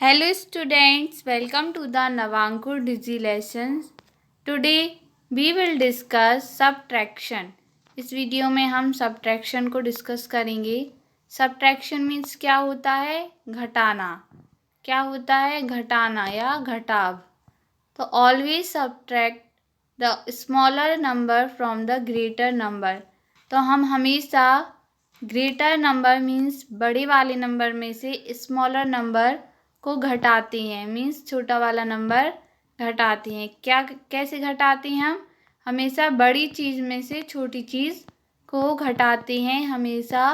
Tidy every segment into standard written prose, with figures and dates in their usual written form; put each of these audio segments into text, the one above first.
Hello students, welcome to the Navankur Digi Lessons. Today we will discuss subtraction. इस video में हम subtraction को discuss करेंगे. Subtraction means क्या होता है? घटाना. क्या होता है? घटाना या घटाव. तो always subtract the smaller number from the greater number. तो हम हमेशा ग्रेटर नंबर मीन्स बड़े वाले नंबर में से स्मॉलर नंबर को घटाते हैं. मीन्स छोटा वाला नंबर घटाते हैं. क्या कैसे घटाते हैं? हम हमेशा बड़ी चीज़ में से छोटी चीज़ को घटाते हैं. हमेशा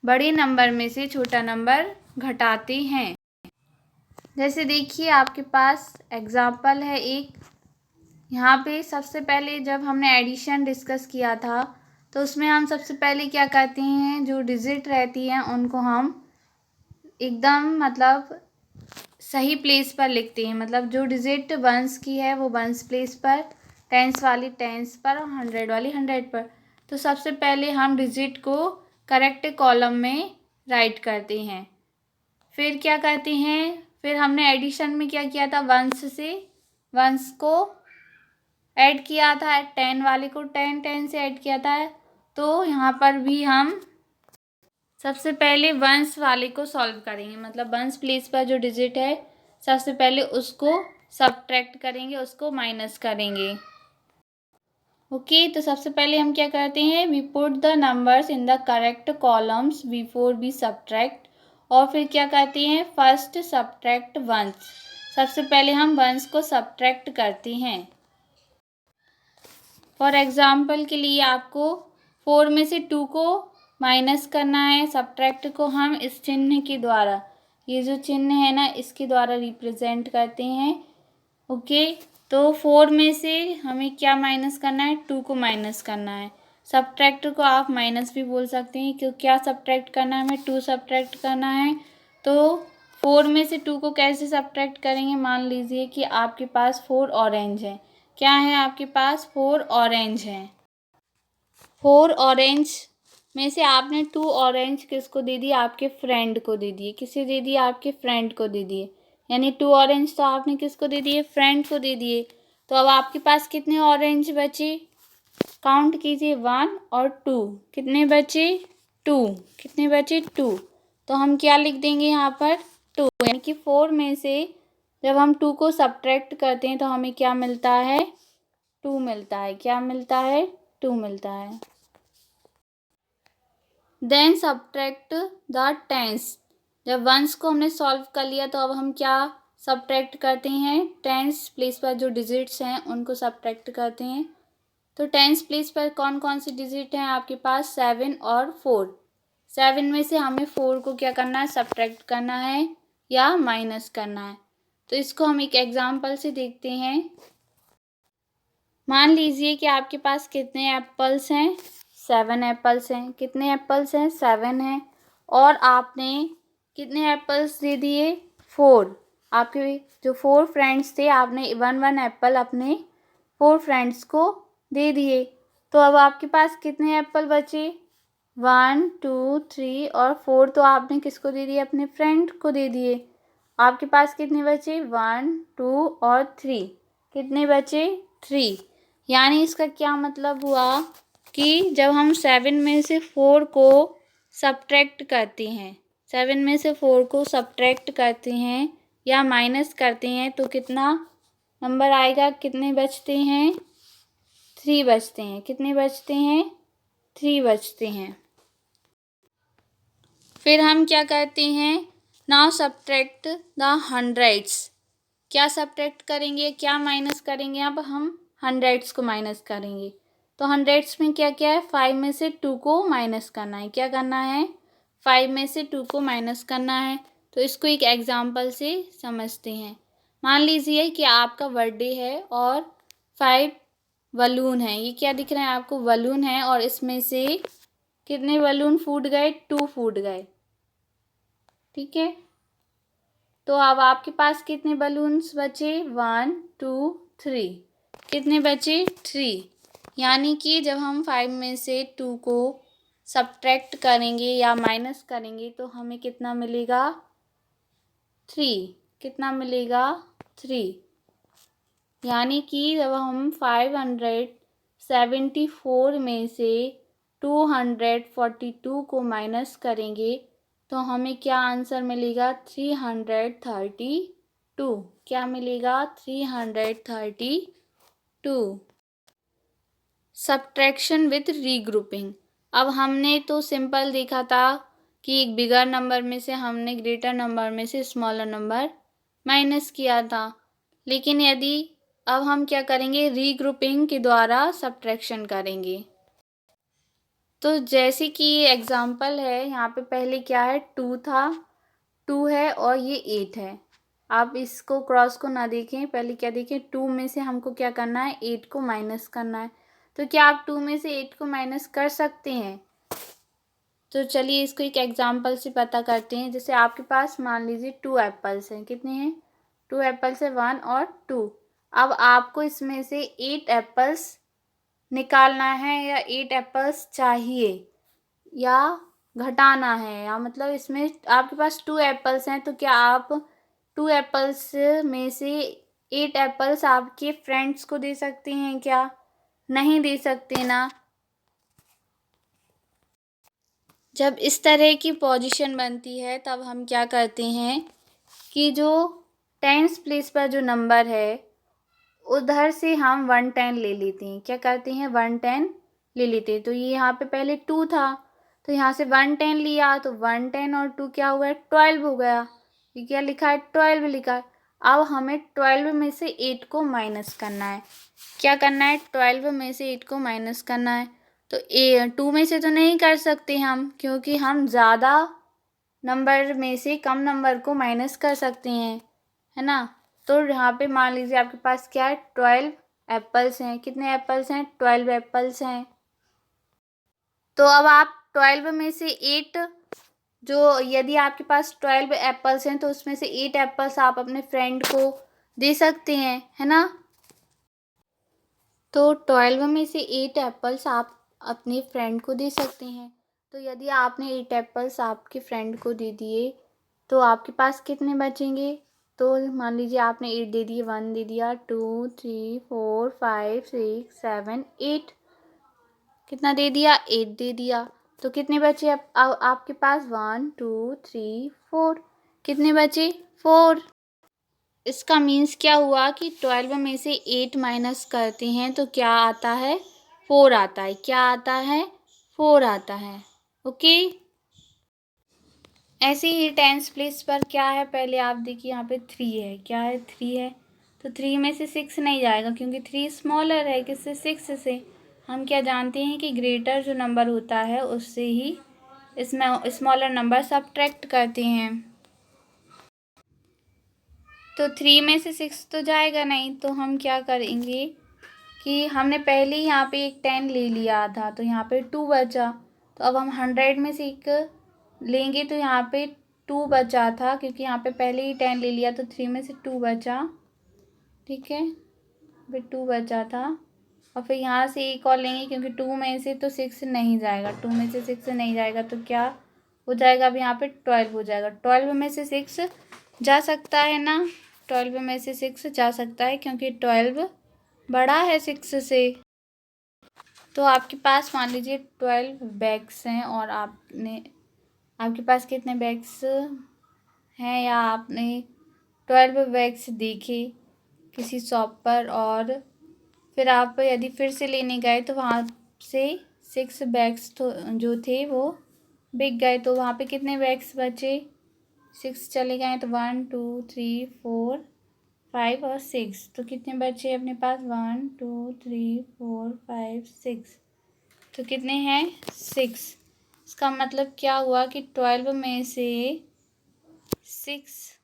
बड़े नंबर में से छोटा नंबर घटाते हैं. जैसे देखिए आपके पास एग्जाम्पल है एक. यहाँ पे सबसे पहले जब हमने एडिशन डिस्कस किया था तो उसमें हम सबसे पहले क्या करते हैं, जो डिजिट रहती हैं उनको हम एकदम मतलब सही प्लेस पर लिखते हैं. मतलब जो डिजिट वंस की है वो वंस प्लेस पर, टेंस वाली टेंस पर और 100 वाली 100 पर. तो सबसे पहले हम डिजिट को करेक्ट कॉलम में राइट करते हैं. फिर क्या करते हैं, फिर हमने एडिशन में क्या किया था, वंस से वंस को ऐड किया था, 10 वाले को 10 से ऐड किया था. तो यहाँ पर भी हम सबसे पहले वंस वाले को सॉल्व करेंगे. मतलब वंस प्लेस पर जो डिजिट है सबसे पहले उसको सब्ट्रैक्ट करेंगे, उसको माइनस करेंगे. ओके, तो सबसे पहले हम क्या करते हैं, we put the numbers in the correct columns before we subtract. और फिर क्या करते हैं, फर्स्ट सब्ट्रैक्ट वंस. सबसे पहले हम वंस को सब्ट्रैक्ट करते हैं. फॉर एग्जाम्पल के लिए आपको 4 में से 2 को माइनस करना है. सब्ट्रैक्ट को हम इस चिन्ह के द्वारा, ये जो चिन्ह है ना, इसके द्वारा रिप्रेजेंट करते हैं. ओके, तो 4 में से हमें क्या माइनस करना है, 2 को माइनस करना है. सब्ट्रैक्ट को आप माइनस भी बोल सकते हैं, क्योंकि क्या सब्ट्रैक्ट करना है, हमें 2 सब्ट्रैक्ट करना है. तो 4 में से 2 को कैसे सब्ट्रैक्ट करेंगे, मान लीजिए कि आपके पास 4 ऑरेंज है. क्या है आपके पास, 4 ऑरेंज हैं. 4 ऑरेंज में से आपने 2 ऑरेंज किसको दे दिए, आपके फ्रेंड को दे दिए. किसे दे दिए, आपके फ्रेंड को दे दिए. यानी 2 ऑरेंज तो आपने किसको दे दिए, फ्रेंड को दे दिए. तो अब आपके पास कितने ऑरेंज बचे, काउंट कीजिए, 1 और 2. कितने बचे, 2. कितने बचे, 2. तो हम क्या लिख देंगे यहाँ पर, 2. यानी कि 4 में से जब हम 2 को सब्ट्रैक्ट करते हैं तो हमें क्या मिलता है, 2 मिलता है. क्या मिलता है, 2 मिलता है. Then subtract the tens. जब वंस को हमने सॉल्व कर लिया तो अब हम क्या सब्ट्रैक्ट करते हैं, टेंस प्लेस पर जो डिजिट्स हैं उनको सब्ट्रैक्ट करते हैं. तो टेंस प्लेस पर कौन कौन सी डिजिट हैं आपके पास, 7 और 4. 7 में से हमें 4 को क्या करना है, सब्ट्रैक्ट करना है या माइनस करना है. तो इसको हम एक एग्जाम्पल से देखते हैं. मान लीजिए कि आपके पास कितने एप्पल्स हैं, 7 एप्पल्स हैं. कितने एप्पल्स हैं, 7 हैं. और आपने कितने एप्पल्स दे दिए, 4. आपके जो 4 फ्रेंड्स थे, आपने 1 एप्पल अपने 4 फ्रेंड्स को दे दिए. तो अब आपके पास कितने एप्पल बचे, 1 2 3 और 4 तो आपने किसको दे दिए, अपने फ्रेंड को दे दिए. आपके पास कितने बचे, 1 2 और 3. कितने बचे, 3. यानी इसका क्या मतलब हुआ कि जब हम 7 में से 4 को सब्ट्रैक्ट करते हैं, 7 में से 4 को सब्ट्रैक्ट करते हैं या माइनस करते हैं तो कितना नंबर आएगा, कितने बचते हैं, 3 बचते हैं. कितने बचते हैं, 3 बचते हैं. फिर हम क्या करते हैं, नाउ सब्ट्रैक्ट द हंड्रेड्स. क्या सब्ट्रैक्ट करेंगे, क्या माइनस करेंगे, अब हम हंड्रेड्स को माइनस करेंगे. तो हंड्रेड्स में क्या क्या है, 5 में से 2 को माइनस करना है. क्या करना है, 5 में से 2 को माइनस करना है. तो इसको एक एग्जाम्पल से समझते हैं. मान लीजिए कि आपका बर्थडे है और 5 बलून है. ये क्या दिख रहा है आपको, बलून है. और इसमें से कितने बलून फूट गए, 2 फूट गए. ठीक है, तो अब आपके पास कितने बलून्स बचे, 1 2 3. कितने बचे, 3. यानी कि जब हम 5 में से 2 को सब्ट्रैक्ट करेंगे या माइनस करेंगे तो हमें कितना मिलेगा, 3. कितना मिलेगा 3। यानी कि जब हम 574 में से 242 को माइनस करेंगे तो हमें क्या आंसर मिलेगा 332। क्या मिलेगा 332। Subtraction with regrouping. अब हमने तो सिंपल देखा था कि एक बिगर नंबर में से हमने ग्रेटर नंबर में से स्मॉलर नंबर माइनस किया था, लेकिन यदि अब हम क्या करेंगे, रीग्रुपिंग के द्वारा सब्ट्रैक्शन करेंगे। तो जैसे कि ये एग्जांपल है, यहाँ पे पहले क्या है 2 था, 2 है और ये 8 है। आप इसको क्रॉस को ना देखें, पहले क्या देखें, 2 में से हमको क्या करना है, 8 को माइनस करना है। तो क्या आप 2 में से 8 को माइनस कर सकते हैं? तो चलिए इसको एक एग्जांपल से पता करते हैं। जैसे आपके पास मान लीजिए 2 एप्पल्स हैं। कितने हैं? 2 एप्पल्स है, 1 और 2। अब आपको इसमें से 8 एप्पल्स निकालना है या 8 एप्पल्स चाहिए या घटाना है, या मतलब इसमें आपके पास 2 एप्पल्स हैं तो क्या आप 2 एप्पल्स में से 8 एप्पल्स आपके फ्रेंड्स को दे सकते हैं क्या? नहीं दे सकते ना। जब इस तरह की पोजीशन बनती है तब हम क्या करते हैं कि जो टेंस प्लेस पर जो नंबर है उधर से हम 110 ले लेते हैं। क्या करते हैं, 110 ले लेते हैं। तो ये यहाँ पे पहले 2 था तो यहाँ से 110 लिया तो 110 और 2 क्या हुआ, 12 हो गया। ये क्या लिखा है, 12 लिखा है। अब हमें 12 में से 8 को माइनस करना है। क्या करना है, 12 में से 8 को माइनस करना है। तो 2 में से तो नहीं कर सकते हम, क्योंकि हम ज़्यादा नंबर में से कम नंबर को माइनस कर सकते हैं, है ना। तो यहाँ पे मान लीजिए आपके पास क्या है, 12 एप्पल्स हैं। कितने एप्पल्स हैं, 12 एप्पल्स हैं। तो अब आप 12 में से 8 जो, यदि आपके पास 12 एप्पल्स हैं तो उसमें से 8 एप्पल्स आप अपने फ्रेंड को दे सकते हैं, है ना। तो 12 में से 8 एप्पल्स आप अपने फ्रेंड को दे सकते हैं। तो यदि आपने 8 एप्पल्स आपके फ्रेंड को दे दिए तो आपके पास कितने बचेंगे। तो मान लीजिए आपने 8 दे दिए, 1 दे दिया, 2 3 4 5 6 7 8, कितना दे दिया, 8 दे दिया। तो कितने बचे अब आपके पास, 1 2 3 4, कितने बचे, 4। इसका मीन्स क्या हुआ कि 12 में से 8 माइनस करते हैं तो क्या आता है, 4 आता है। क्या आता है, 4 आता है। ओके। ऐसे ही टेंस प्लेस पर क्या है, पहले आप देखिए यहाँ पे 3 है। क्या है, 3 है। तो 3 में से 6 नहीं जाएगा क्योंकि 3 स्मॉलर है किससे, 6 से। हम क्या जानते हैं कि ग्रेटर जो नंबर होता है उससे ही इसमें स्मॉलर नंबर सब्ट्रैक्ट करते हैं। तो 3 में से 6 तो जाएगा नहीं, तो हम क्या करेंगे कि हमने पहले ही यहाँ पे एक 10 ले लिया था तो यहाँ पे 2 बचा। तो अब हम 100 में से एक लेंगे तो यहाँ पे 2 बचा था, क्योंकि यहाँ पे पहले ही 10 ले लिया तो 3 में से 2 बचा। ठीक है, फिर 2 बचा था और फिर यहाँ से एक और लेंगे क्योंकि 2 में से तो 6 नहीं जाएगा। 2 में से 6 नहीं जाएगा तो क्या हो जाएगा, अब यहाँ पे 12 हो जाएगा। 12 में से 6 जा सकता है ना, 12 में से 6 जा सकता है क्योंकि 12 बड़ा है 6 से। तो आपके पास मान लीजिए 12 बैग्स हैं और आपके पास कितने बैग्स हैं, या आपने 12 बैग्स देखे किसी शॉप पर और फिर आप यदि फिर से लेने गए तो वहाँ से 6 बैग्स तो जो थे वो बिक गए। तो वहाँ पे कितने बैग्स बचे, 6 चले गए तो 1 2 3 4 5 और 6, तो कितने बचे अपने पास, 1 2 3 4 5 6, तो कितने हैं, 6। इसका मतलब क्या हुआ कि 12 में से 6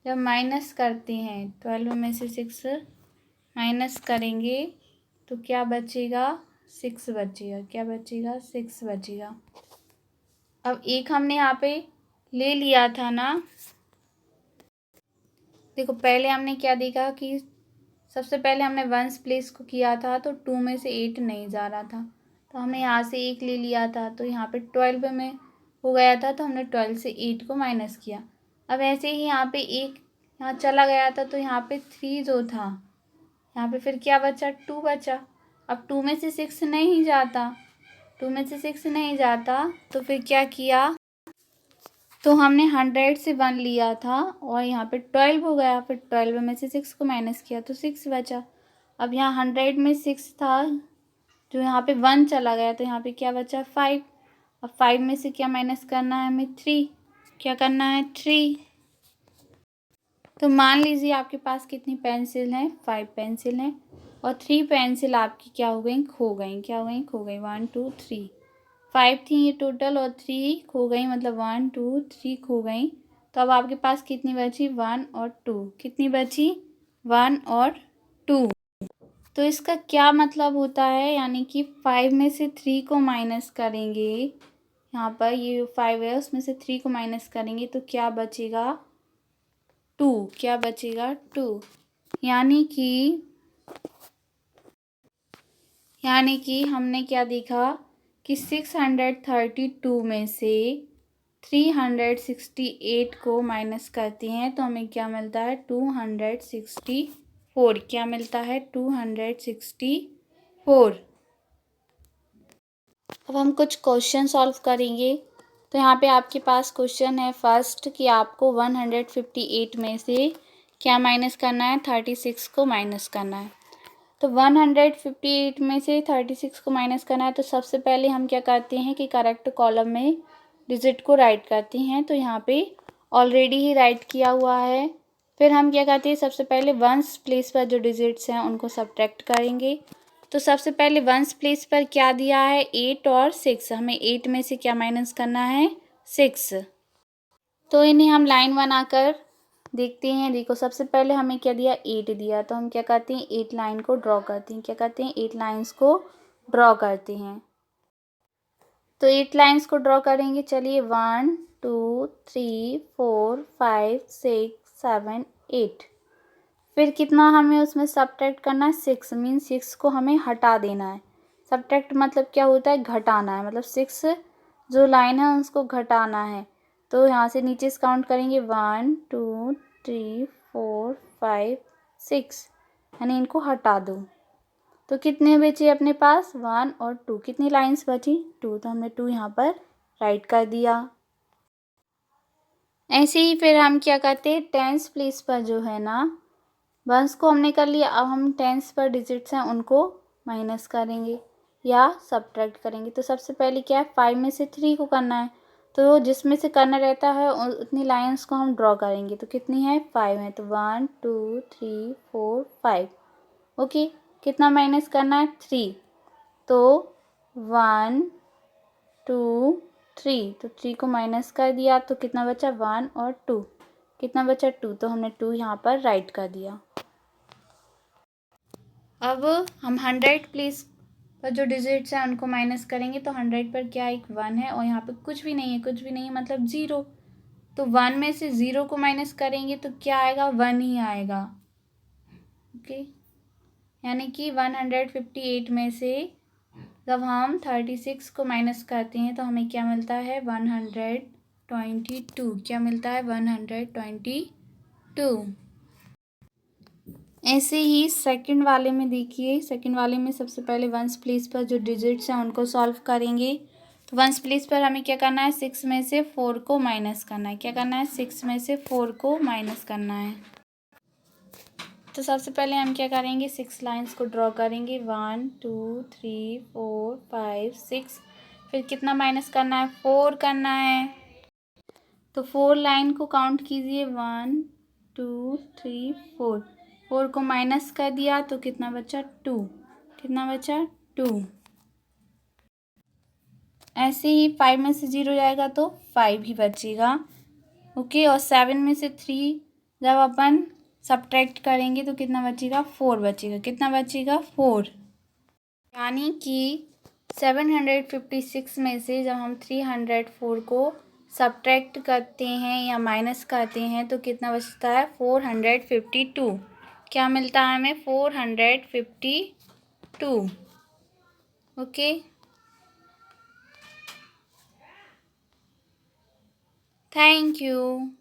जब माइनस करते हैं, 12 में से 6 माइनस करेंगे तो क्या बचेगा, 6 बचेगा। क्या बचेगा, 6 बचेगा। अब एक हमने यहाँ पे ले लिया था ना। देखो पहले हमने क्या देखा कि सबसे पहले हमने वंस प्लेस को किया था तो 2 में से 8 नहीं जा रहा था, तो हमने यहाँ से 1 ले लिया था तो यहाँ पे 12 में हो गया था तो हमने 12 से 8 को माइनस किया। अब ऐसे ही यहाँ पे एक यहाँ चला गया था, तो यहाँ पे 3 जो था, यहाँ पे फिर क्या बचा, 2 बचा। अब 2 में से 6 नहीं जाता, 2 में से 6 नहीं जाता, तो फिर क्या किया, तो हमने 100 से 1 लिया था और यहाँ पे 12 हो गया, फिर 12 में से 6 को माइनस किया तो 6 बचा। अब यहाँ 100 में 6 था, जो यहाँ पे 1 चला गया, तो यहाँ पे क्या बचा, 5। अब 5 में से क्या माइनस करना है हमें, 3। क्या करना है, 3। तो मान लीजिए आपके पास कितनी पेंसिल हैं, 5 पेंसिल हैं और 3 पेंसिल आपकी क्या हो गई, खो गई। क्या हो गई, खो गई। 1 2 3, 5 थी ये टोटल और 3 खो गई, मतलब 1 2 3 खो गई। तो अब आपके पास कितनी बची, 1 और 2। कितनी बची, 1 और 2। तो इसका क्या मतलब होता है, यानी कि 5 में से 3 को माइनस करेंगे, यहाँ पर ये 5 है उसमें से 3 को माइनस करेंगे तो क्या बचेगा, 2। क्या बचेगा, 2। यानी कि हमने क्या देखा कि 632 में से 368 को माइनस करते हैं तो हमें क्या मिलता है, 264। क्या मिलता है, 264। अब हम कुछ क्वेश्चन सॉल्व करेंगे। तो यहाँ पे आपके पास क्वेश्चन है फर्स्ट कि आपको 158 में से क्या माइनस करना है, 36 को माइनस करना है। तो 158 में से 36 को माइनस करना है, तो सबसे पहले हम क्या करते हैं कि करेक्ट कॉलम में डिजिट को राइट करते हैं। तो यहाँ पे ऑलरेडी ही राइट किया हुआ है। फिर हम क्या करते हैं, सबसे पहले वंस प्लेस पर जो डिजिट्स हैं उनको सब्ट्रैक्ट करेंगे। तो सबसे पहले वंस प्लेस पर क्या दिया है, 8 और 6। हमें 8 में से क्या माइनस करना है, 6। तो इन्हें हम लाइन बनाकर देखते हैं। देखो सबसे पहले हमें क्या दिया, 8 दिया, तो हम क्या करते हैं, 8 लाइन को ड्रॉ करते हैं। क्या करते हैं, 8 लाइन्स को ड्रॉ करते हैं। तो 8 लाइन्स को ड्रॉ करेंगे। चलिए 1 2 3 4 5 6 7 8। फिर कितना हमें उसमें सब्ट्रैक्ट करना है, 6। मीन 6 को हमें हटा देना है। सब्ट्रैक्ट मतलब क्या होता है, घटाना है, मतलब 6 जो लाइन है उसको घटाना है। तो यहाँ से नीचे से काउंट करेंगे 1 2 3 4 5 6, यानी इनको हटा दो। तो कितने बचे अपने पास, 1 और 2। कितनी लाइन्स बची, 2। तो हमने 2 यहाँ पर राइट कर दिया। ऐसे ही फिर हम क्या करते हैं, टेंस प्लेस पर जो है ना, वंस को हमने कर लिया। अब हम टेंस पर डिजिट्स हैं उनको माइनस करेंगे या सब्ट्रैक्ट करेंगे। तो सबसे पहले क्या है, 5 में से 3 को करना है, तो जिसमें से करना रहता है उतनी लाइंस को हम ड्रॉ करेंगे। तो कितनी है, 5 है, तो 1 2 3 4 5। ओके, कितना माइनस करना है, 3। तो 1 2 3, तो 3 को माइनस कर दिया तो कितना बचा, 1 और 2। कितना बचा, 2। तो हमने 2 यहाँ पर राइट कर दिया। अब हम 100 प्लेस पर जो डिजिट्स हैं उनको माइनस करेंगे। तो 100 पर क्या, एक 1 है और यहाँ पे कुछ भी नहीं है, कुछ भी नहीं है मतलब 0। तो 1 में से 0 को माइनस करेंगे तो क्या आएगा, 1 ही आएगा। ओके, यानी कि 158 में से जब हम 36 को माइनस करते हैं तो हमें क्या मिलता है, 122। क्या मिलता है, 122। ऐसे ही सेकंड वाले में देखिए, सेकंड वाले में सबसे पहले वंस प्लेस पर जो डिजिट्स हैं उनको सॉल्व करेंगे। तो वंस प्लेस पर हमें क्या करना है, 6 में से 4 को माइनस करना है। क्या करना है, 6 में से 4 को माइनस करना है। तो सबसे पहले हम क्या करेंगे, 6 लाइंस को ड्रॉ करेंगे। 1 2 3 4 5 6। फिर कितना माइनस करना है, 4 करना है। तो 4 लाइन को काउंट कीजिए, 1 2 3 4। 4 को माइनस कर दिया तो कितना बचा, 2। कितना बचा, 2। ऐसे ही 5 में से 0 जाएगा तो 5 ही बचेगा। ओके, और 7 में से 3 जब अपन सब्ट्रैक्ट करेंगे तो कितना बचेगा, 4 बचेगा। कितना बचेगा, 4। यानी कि 756 में से जब हम 304 को सब्ट्रैक्ट करते हैं या माइनस करते हैं तो कितना बचता है, 452। क्या मिलता है हमें, 452। Okay, thank you.